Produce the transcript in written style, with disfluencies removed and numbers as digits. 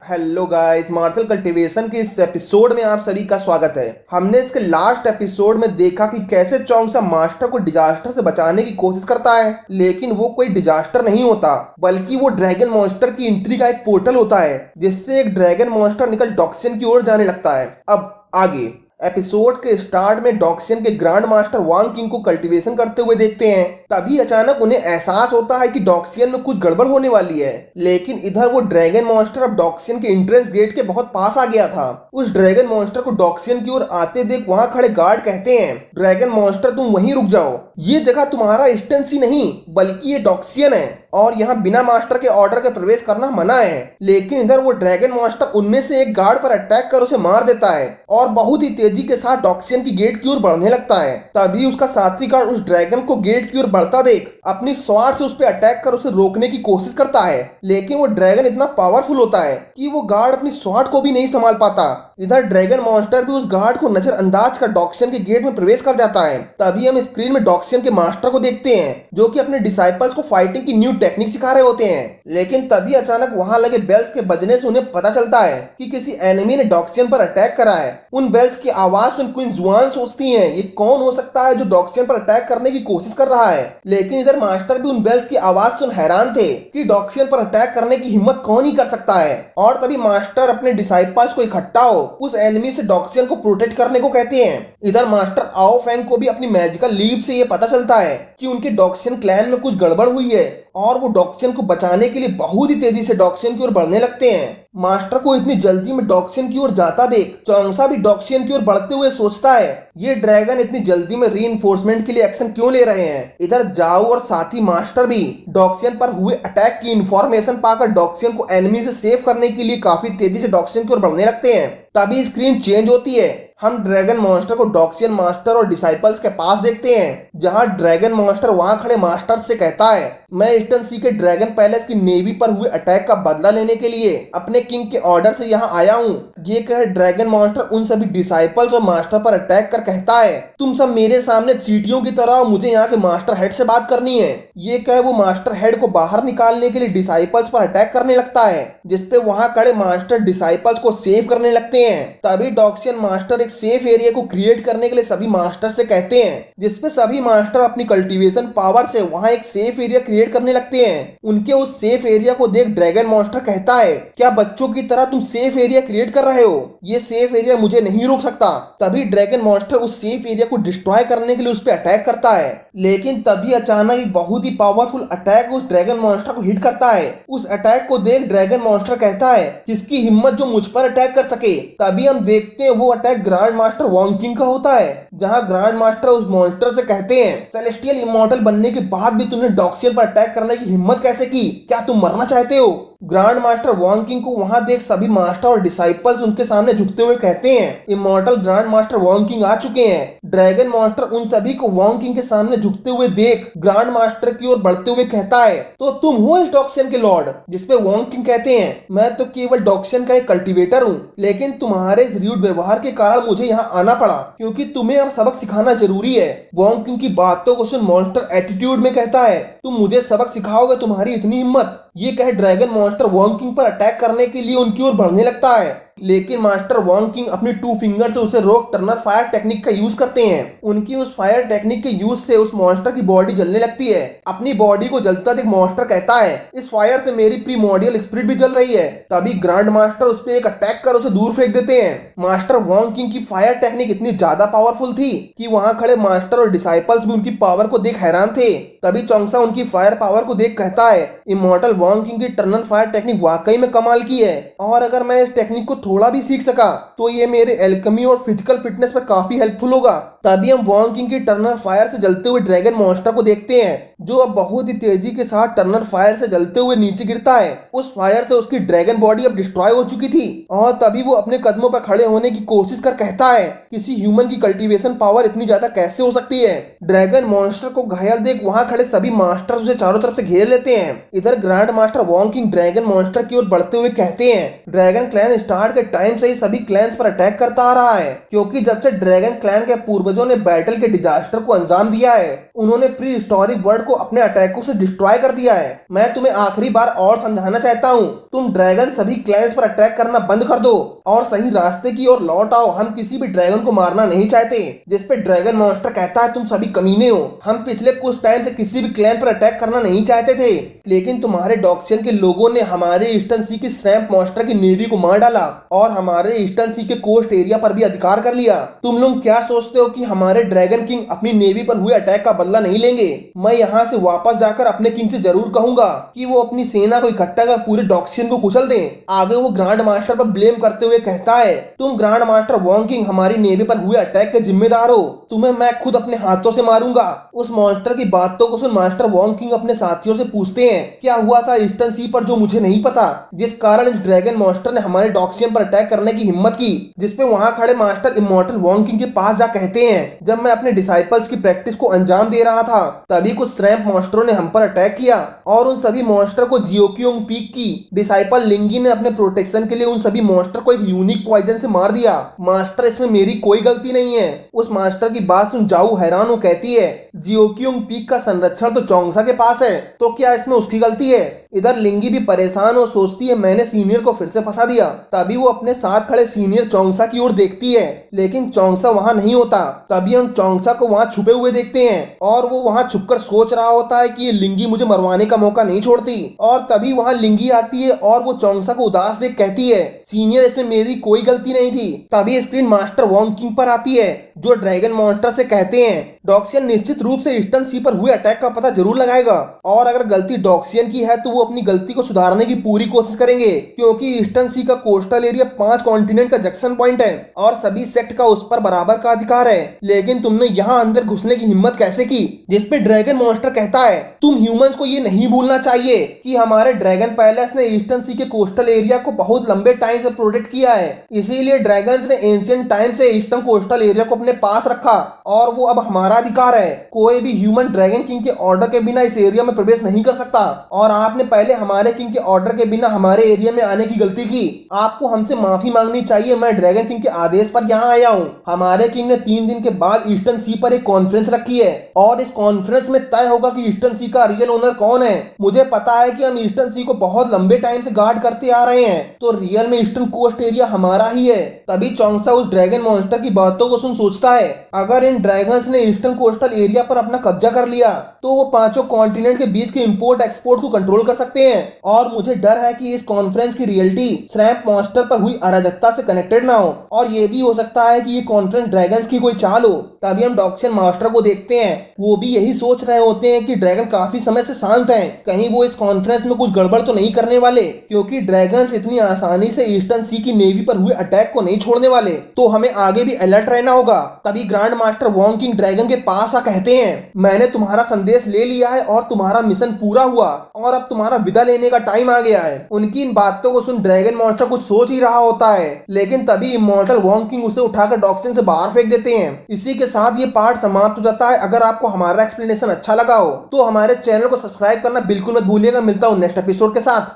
Hello guys, martial cultivation के इस episode में आप सभी का स्वागत है। हमने इसके लास्ट एपिसोड में देखा कि कैसे चोंगसा मास्टर को डिजास्टर से बचाने की कोशिश करता है, लेकिन वो कोई डिजास्टर नहीं होता बल्कि वो ड्रैगन मॉन्स्टर की एंट्री का एक पोर्टल होता है, जिससे एक ड्रैगन मॉन्स्टर निकल डॉक्सियन की ओर जाने लगता है। अब आगे एपिसोड के स्टार्ट में डॉक्सियन के ग्रैंड मास्टर वांग किंग को कल्टीवेशन करते हुए देखते हैं। तभी अचानक उन्हें एहसास होता है कि डॉक्सियन में कुछ गड़बड़ होने वाली है, लेकिन इधर वो ड्रैगन मॉन्स्टर अब डॉक्सियन के एंट्रेंस गेट के बहुत पास आ गया था। उस ड्रैगन मॉन्स्टर को डॉक्सियन की ओर आते देख वहां खड़े गार्ड कहते हैं, ड्रैगन मॉन्स्टर तुम वहीं रुक जाओ, ये जगह तुम्हारा इंस्टेंसी नहीं बल्कि ये डॉक्सियन है और यहाँ बिना मास्टर के ऑर्डर के प्रवेश करना मना है। लेकिन इधर वो ड्रैगन मॉन्स्टर उनमें से एक गार्ड पर अटैक कर उसे मार देता है और बहुत ही तेजी के साथ डॉक्सियन की गेट की ओर बढ़ने लगता है। तभी उसका साथी गार्ड उस ड्रैगन को गेट की ओर बढ़ता देख अपनी स्वॉर्ड से उस पर अटैक कर उसे रोकने की कोशिश करता है, लेकिन वो ड्रैगन इतना पावरफुल होता है कि वो गार्ड अपनी स्वॉर्ड को भी नहीं संभाल पाता। इधर ड्रैगन मॉन्स्टर भी उस गार्ड को नजरअंदाज कर डॉक्सियन के गेट में प्रवेश कर जाता है। तभी हम स्क्रीन में डॉक्सियन के मास्टर को देखते हैं, जो कि अपने डिसाइपल्स को फाइटिंग की न्यू टेक्निक सिखा रहे होते हैं। लेकिन तभी अचानक वहां लगे बेल्स के बजने से उन्हें पता चलता है कि किसी एनिमी ने डॉक्सियन पर अटैक करा है। उन बेल्स की आवाज सुन क्वीन जुआन सोचती है ये कौन हो सकता है जो डॉक्सियन पर अटैक करने की कोशिश कर रहा है। लेकिन इधर मास्टर भी उन बेल्स की आवाज सुन हैरान थे कि डॉक्सियन पर अटैक करने की हिम्मत कौन ही कर सकता है। और तभी मास्टर अपने डिसाइपल्स को इकट्ठा हो उस एनिमी से डॉक्सियन को प्रोटेक्ट करने को कहते हैं। इधर मास्टर आओ फैंग को भी अपनी मैजिकल लीप से ये पता चलता है कि उनके डॉक्सियन क्लैन में कुछ गड़बड़ हुई है और वो डॉक्सियन को बचाने के लिए बहुत ही तेजी से डॉक्सियन की ओर बढ़ने लगते हैं। मास्टर को इतनी जल्दी में डॉक्सियन की ओर जाता देख चोंगसा भी डॉक्सियन की ओर बढ़ते हुए सोचता है ये ड्रैगन इतनी जल्दी में रीइंफोर्समेंट के लिए एक्शन क्यों ले रहे हैं। इधर जाओ और साथी मास्टर भी डॉक्सियन पर हुए अटैक की इंफॉर्मेशन पाकर डॉक्सियन को एनिमी से सेव करने के लिए काफी तेजी से डॉक्सियन की ओर बढ़ने लगते हैं। तभी स्क्रीन चेंज होती है, हम ड्रैगन मॉन्स्टर को डॉक्सियन मास्टर और डिसाइपल्स के पास देखते हैं, जहां ड्रैगन मॉन्स्टर वहां खड़े मास्टर से कहता है मैं ईस्टर्न सी के ड्रैगन पैलेस की नेवी पर हुए अटैक का बदला लेने के लिए अपने किंग के ऑर्डर से यहाँ आया हूँ। ये कह ड्रैगन मॉन्स्टर उन सभी डिसाइपल्स और मास्टर पर अटैक कर कहता है तुम सब मेरे सामने चींटियों की तरह, मुझे यहाँ के मास्टर हेड से बात करनी है। ये कह वो मास्टर हेड को बाहर निकालने के लिए डिसाइपल्स पर अटैक करने लगता है, जिसपे वहां खड़े मास्टर डिसाइपल्स को सेव करने लगते हैं। तभी डॉक्सियन मास्टर एक सेफ एरिया को क्रिएट करने के लिए सभी मास्टर से कहते हैं, जिसपे सभी मास्टर अपनी कल्टीवेशन पावर से वहां एक सेफ एरिया क्रिएट करने लगते हैं। उनके उस सेफ एरिया को देख ड्रैगन मॉन्स्टर कहता है क्या बच्चों की तरह तुम सेफ एरिया क्रिएट कर रहे हो, ये सेफ एरिया मुझे नहीं रोक सकता। तभी ड्रैगन मॉन्स्टर उस सेफ एरिया को डिस्ट्रॉय करने के लिए उस पर अटैक करता है, लेकिन तभी अचानक एक बहुत ही पावरफुल अटैक उस ड्रैगन मॉन्स्टर को हिट करता है। उस अटैक को देख ड्रैगन मॉन्स्टर कहता है किसकी हिम्मत जो मुझ पर अटैक कर सके। तभी हम देखते हैं वो अटैक ग्रैंड मास्टर वांग किंग का होता है, जहां ग्रैंड मास्टर उस मॉन्स्टर से कहते हैं सेलेस्टियल इमॉर्टल बनने के बाद भी तुमने डॉक्सियन पर अटैक करने की हिम्मत कैसे की, क्या तुम मरना चाहते हो। ग्रैंड मास्टर वांग किंग को वहां देख सभी मास्टर और डिसाइपल्स उनके सामने झुकते हुए कहते हैं इमॉर्टल ग्रैंड मास्टर वांग किंग आ चुके हैं। ड्रैगन मॉन्स्टर उन सभी को वांग किंग के सामने झुकते हुए देख ग्रैंड मास्टर की ओर बढ़ते हुए कहता है तो तुम हो इस डॉक्सियन के लॉर्ड। जिसपे वांग किंग कहते हैं मैं तो केवल डॉक्सियन का एक कल्टीवेटर हूँ, लेकिन तुम्हारे इस रूड व्यवहार के कारण मुझे यहाँ आना पड़ा क्योंकि तुम्हें अब सबक सिखाना जरूरी है। वांग किंग की बातों को सुन मॉन्स्टर एटीट्यूड में कहता है तुम मुझे सबक सिखाओगे, तुम्हारी इतनी हिम्मत। ये कह ड्रैगन मॉन्स्टर वांग किंग पर अटैक करने के लिए उनकी ओर बढ़ने लगता है, लेकिन मास्टर वांग किंग अपनी 2 फिंगर से उसे रोक टर्नर फायर टेक्निक का यूज करते हैं। उनकी उस फायर टेक्निक के यूज से उस मॉन्स्टर की बॉडी जलने लगती है। अपनी बॉडी को जलता देख मॉन्स्टर कहता है इस फायर से मेरी प्रीमोडियल स्पिरिट भी जल रही है। तभी ग्रैंड मास्टर उस पर एक अटैक कर उसे दूर फेंक देते हैं। मास्टर वांग किंग की फायर टेक्निक इतनी ज्यादा पावरफुल थी कि वहां खड़े मास्टर और डिसाइपल्स भी उनकी पावर को देख हैरान थे। तभी चोंगसा उनकी फायर पावर को देख कहता है इमॉर्टल वांग किंग की टर्नल फायर टेक्निक वाकई में कमाल की है और अगर मैं इस टेक्निक को थोड़ा भी सीख सका तो ये मेरे एल्केमी और फिजिकल फिटनेस पर काफी हेल्पफुल होगा। तभी हम वांग किंग की टर्नल फायर से जलते हुए ड्रैगन मॉन्स्टर को देखते हैं, जो अब बहुत ही तेजी के साथ टर्नल फायर से जलते हुए नीचे गिरता है। उस फायर से उसकी ड्रैगन बॉडी अब डिस्ट्रॉय हो चुकी थी और तभी वो अपने कदमों पर खड़े होने की कोशिश कर कहता है किसी ह्यूमन की कल्टीवेशन पावर इतनी ज्यादा कैसे हो सकती है। ड्रैगन मॉन्स्टर को घायल देख वहां खड़े सभी मास्टर उसे चारों तरफ से घेर लेते हैं। इधर ग्रैंड मास्टर वांग किंग ड्रैगन मॉन्स्टर की ओर बढ़ते हुए कहते हैं ड्रैगन क्लैन स्टार्ट के टाइम से ही सभी क्लैंस पर अटैक करता आ रहा है, क्योंकि जब से ड्रैगन क्लैन के पूर्वजों पूर्वजों ने बैटल के डिजास्टर को अंजाम दिया है। उन्होंने प्री हिस्टोरिक वर्ल्ड को अपने अटैकों से डिस्ट्रॉय कर दिया है। मैं तुम्हें आखिरी बार और समझाना चाहता हूँ, तुम ड्रैगन सभी क्लैंस पर अटैक करना बंद कर दो और सही रास्ते की ओर लौट आओ। हम किसी भी ड्रैगन को मारना नहीं चाहते। जिसपे ड्रैगन मॉन्स्टर कहता है तुम सभी कमीने हो। हम पिछले कुछ टाइम से किसी भी क्लैन पर अटैक करना नहीं चाहते थे, लेकिन तुम्हारे डॉक्सियन के लोगों ने हमारे ईस्टर्न सी की स्वैम्प मॉन्स्टर की नेवी को मार डाला और हमारे ईस्टर्न सी के कोस्ट एरिया पर भी अधिकार कर लिया। तुम लोग क्या सोचते हो कि हमारे ड्रैगन किंग अपनी नेवी पर हुए अटैक का बदला नहीं लेंगे? मैं यहाँ से वापस जाकर अपने किंग से जरूर कहूंगा कि वो अपनी सेना को इकट्ठा कर पूरे डॉक्सियन को कुचल दें। आगे वो ग्रांड मास्टर पर ब्लेम करते हुए कहता है तुम ग्रांड मास्टर वॉन्ग किंग हमारी नेवी पर हुए अटैक के जिम्मेदार हो। तुम्हें मैं खुद अपने हाथों से मारूंगा। उस मॉन्स्टर की बातों को सुन मास्टर वॉन्ग किंग अपने साथियों से पूछते हैं क्या हुआ था ईस्टर्न सी पर जो मुझे नहीं पता, जिस कारण इस ड्रैगन मॉन्स्टर ने हमारे डॉक्सियन पर अटैक करने की हिम्मत की। जिसपे वहां खड़े मास्टर इमॉर्टल वॉन्ग किंग के पास जा कहते हैं जब मैं अपने डिसाइपल्स की प्रैक्टिस को अंजाम दे रहा था तभी कुछ स्वैम्प मॉन्स्टरों ने हम पर अटैक किया और उन सभी मॉन्स्टर को जियोक्योंग पीक की डिसाइपल लिंगी ने अपने प्रोटेक्शन के लिए उन सभी मॉन्स्टर को एक यूनिक पॉइजन से मार दिया। मास्टर इसमें मेरी कोई गलती नहीं है। उस मास्टर की बात सुन जाऊ हैरान हो कहती है जियोक्योंग पीक का संरक्षण तो चोंगसा के पास है, तो क्या इसमें उसकी गलती है? इधर लिंगी भी परेशान हो सोचती है मैंने सीनियर को फिर से फंसा दिया। तभी वो अपने साथ खड़े सीनियर चोंगसा की ओर देखती है, लेकिन चोंगसा वहां नहीं होता। तभी हम चोंगसा को वहां छुपे हुए देखते हैं और वो वहां छुपकर सोच रहा होता है कि ये लिंगी मुझे मरवाने का मौका नहीं छोड़ती। और तभी वहां लिंगी आती है और वो चोंगसा को उदास देख कहती है सीनियर इसमें मेरी कोई गलती नहीं थी। तभी स्क्रीन मास्टर वॉन्ग किंग पर आती है जो ड्रैगन मॉन्स्टर से कहते हैं डॉक्सियन निश्चित रूप से ईस्टर्न सी पर हुए अटैक का पता जरूर लगाएगा और अगर गलती डॉक्सियन की है तो वो अपनी गलती को सुधारने की पूरी कोशिश करेंगे, क्योंकि ईस्टर्न सी का कोस्टल एरिया 5 कॉन्टिनेंट का जंक्शन पॉइंट है और सभी सेक्ट का उस पर बराबर का अधिकार है। लेकिन तुमने यहाँ अंदर घुसने की हिम्मत कैसे की? जिसपे ड्रैगन मॉन्स्टर कहता है तुम ह्यूमंस को ये नहीं भूलना चाहिए कि हमारे ड्रैगन पैलेस ने ईस्टर्न सी के कोस्टल एरिया को बहुत लंबे टाइम से प्रोटेक्ट किया है, इसीलिए ड्रैगन्स ने एंशिएंट टाइम से ईस्टर्न कोस्टल एरिया को अपने पास रखा और वो अब हमारा अधिकार है। कोई भी ह्यूमन ड्रैगन किंग के ऑर्डर के बिना इस एरिया में प्रवेश नहीं कर सकता और आपने पहले हमारे किंग के ऑर्डर के बिना हमारे एरिया में आने की गलती की। आपको हमसे माफी मांगनी चाहिए। मैं ड्रैगन किंग के आदेश पर यहाँ आया हूँ। हमारे किंग ने 3 दिन के बाद ईस्टर्न सी पर एक कॉन्फ्रेंस रखी है और इस कॉन्फ्रेंस में तय होगा कि ईस्टर्न सी का रियल ओनर कौन है। मुझे पता है कि हम ईस्टर्न सी को बहुत लंबे टाइम से गार्ड करते आ रहे हैं, तो रियल में ईस्टर्न कोस्ट एरिया हमारा ही है। तभी चोंगसा उस ड्रैगन मॉन्स्टर की बातों को सुन सोचता है अगर इन ड्रैगन्स ने ईस्टर्न कोस्टल एरिया पर अपना कब्जा कर लिया तो वो 5 कॉन्टिनेंट के बीच के इंपोर्ट एक्सपोर्ट को कंट्रोल कर सकते हैं और मुझे डर है कि इस कॉन्फ्रेंस की रियलिटी स्वैम्प मॉन्स्टर पर हुई अराजकता से कनेक्टेड ना हो और ये भी हो सकता है कि ये कॉन्फ्रेंस ड्रैगन्स की कोई चाल हो। तभी हम डॉक्सियन मास्टर को देखते हैं, वो भी यही सोच रहे होते हैं कि ड्रैगन काफी समय से शांत हैं, कहीं वो इस कॉन्फ्रेंस में कुछ गड़बड़ तो नहीं करने वाले, क्योंकि ड्रैगन्स इतनी आसानी से ईस्टर्न सी की नेवी पर हुए अटैक को नहीं छोड़ने वाले, तो हमें आगे भी अलर्ट रहना होगा। तभी grand master Wong king dragon के पास आ कहते हैं मैंने तुम्हारा संदेश ले लिया है और तुम्हारा मिशन पूरा हुआ और अब तुम्हारा विदा लेने का टाइम आ गया है। उनकी इन बातों को सुन ड्रैगन मॉन्स्टर कुछ सोच ही रहा होता है, लेकिन तभी इमॉर्टल वॉन्ग किंग उसे उठाकर डॉक्सियन से बाहर फेंक देते हैं। इसी के साथ ये पार्ट समाप्त हो जाता है। अगर आपको हमारा एक्सप्लेनेशन अच्छा लगा हो तो हमारे चैनल को सब्सक्राइब करना बिल्कुल मत भूलिएगा। मिलता हूँ नेक्स्ट एपिसोड के साथ।